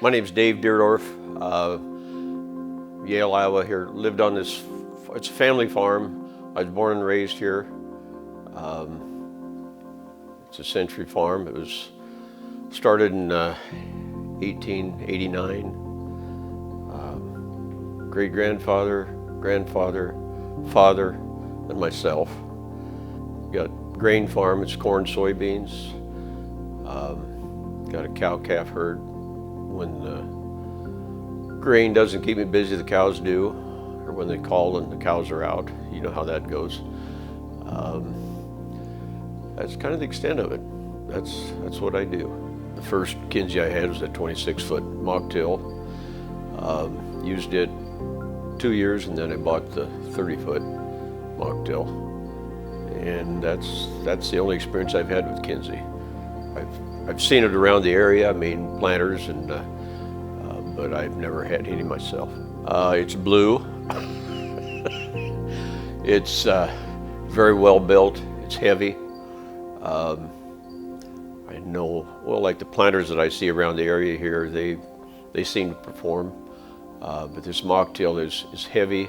My name's Dave Deerdorf, Yale, Iowa. Here, lived on this. It's a family farm. I was born and raised here. It's a century farm. It was started in 1889. Great grandfather, grandfather, father, and myself. Got grain farm. It's corn, soybeans. Got a cow-calf herd. When the grain doesn't keep me busy, the cows do, or when they call and the cows are out. You know how that goes. That's kind of the extent of it. That's what I do. The first Kinze I had was a 26-foot Mach till. Used it 2 years, and then I bought the 30-foot Mach till. And that's the only experience I've had with Kinze. I've seen it around the area. I mean, planters, and but I've never had any myself. It's blue. It's very well built. It's heavy. I know, well, like the planters that I see around the area here, they seem to perform. But this Mach till is heavy.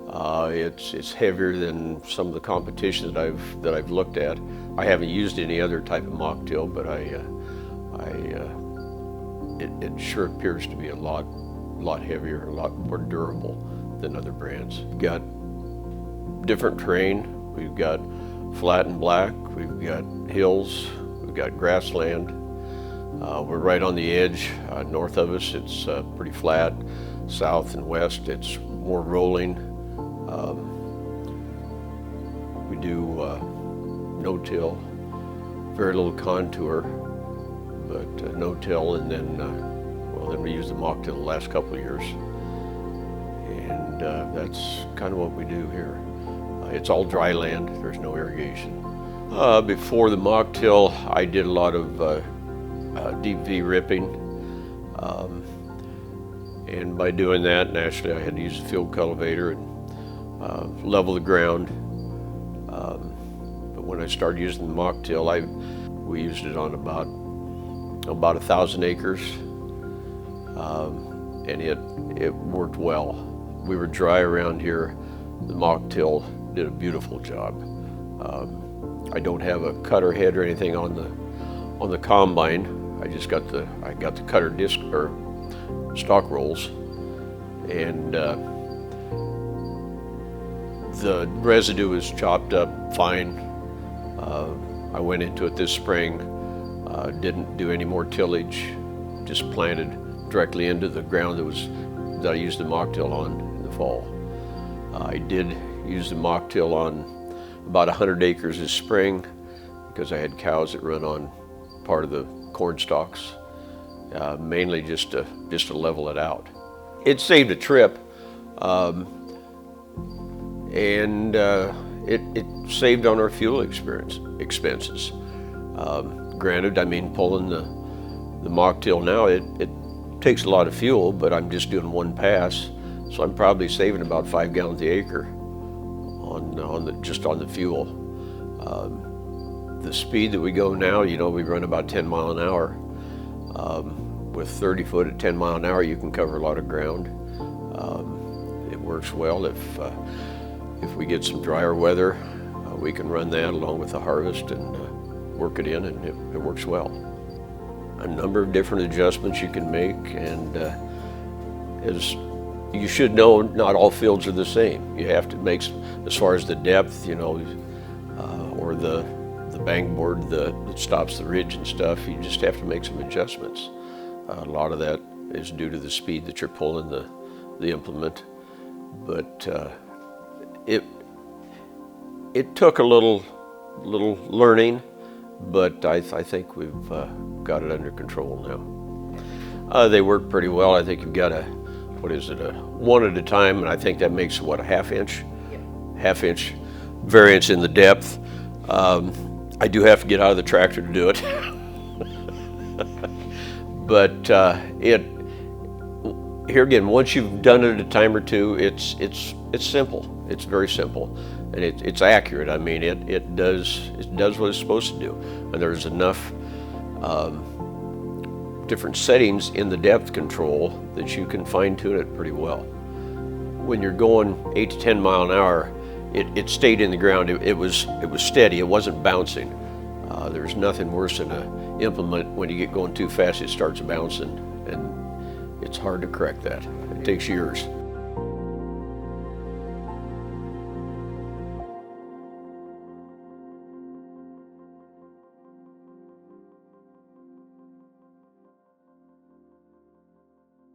It's heavier than some of the competition that I've looked at. I haven't used any other type of Mach till, but it sure appears to be a lot heavier, a lot more durable than other brands. We've got different terrain. We've got flat and black. We've got hills. We've got grassland. We're right on the edge. North of us, it's pretty flat. South and west, it's more rolling. We do no-till, very little contour, but no-till, and then we use the Mach till the last couple of years, and that's kind of what we do here. It's all dry land. There's no irrigation. Before the Mach till, I did a lot of deep V ripping, and by doing that, naturally, I had to use a field cultivator and level the ground. But when I started using the Mach till, we used it on about 1,000 acres, and it worked well. We were dry around here. The Mach till did a beautiful job. I don't have a cutter head or anything on the combine. I got the cutter disc or stock rolls, and the residue was chopped up fine. I went into it this spring, didn't do any more tillage, just planted directly into the ground that I used the Mach till on in the fall. I did use the Mach till on about 100 acres this spring because I had cows that run on part of the corn stalks, mainly just to level it out. It saved a trip, and it saved on our fuel expenses. Granted, I mean, pulling the Mach till now, it takes a lot of fuel, but I'm just doing one pass, so I'm probably saving about 5 gallons the acre just on the fuel. The speed that we go now, we run about 10 mile an hour. With 30 foot at 10 mile an hour, you can cover a lot of ground. It works well. If we get some drier weather, we can run that along with the harvest and work it in, and it works well. A number of different adjustments you can make, and as you should know, not all fields are the same. You have to make, as far as the depth, or the bang board that stops the ridge and stuff, you just have to make some adjustments. A lot of that is due to the speed that you're pulling the implement, but it took a little learning, but I think we've got it under control now. They work pretty well. I think you've got a one at a time, and I think that makes a half-inch variance in the depth. I do have to get out of the tractor to do it. But here again, once you've done it a time or two, it's simple. It's very simple, and it's accurate. I mean, it does what it's supposed to do, and there's enough different settings in the depth control that you can fine tune it pretty well. When you're going 8 to 10 mile an hour, it stayed in the ground. It was steady. It wasn't bouncing. There's nothing worse than an implement when you get going too fast. It starts bouncing, and it's hard to correct that. It takes years.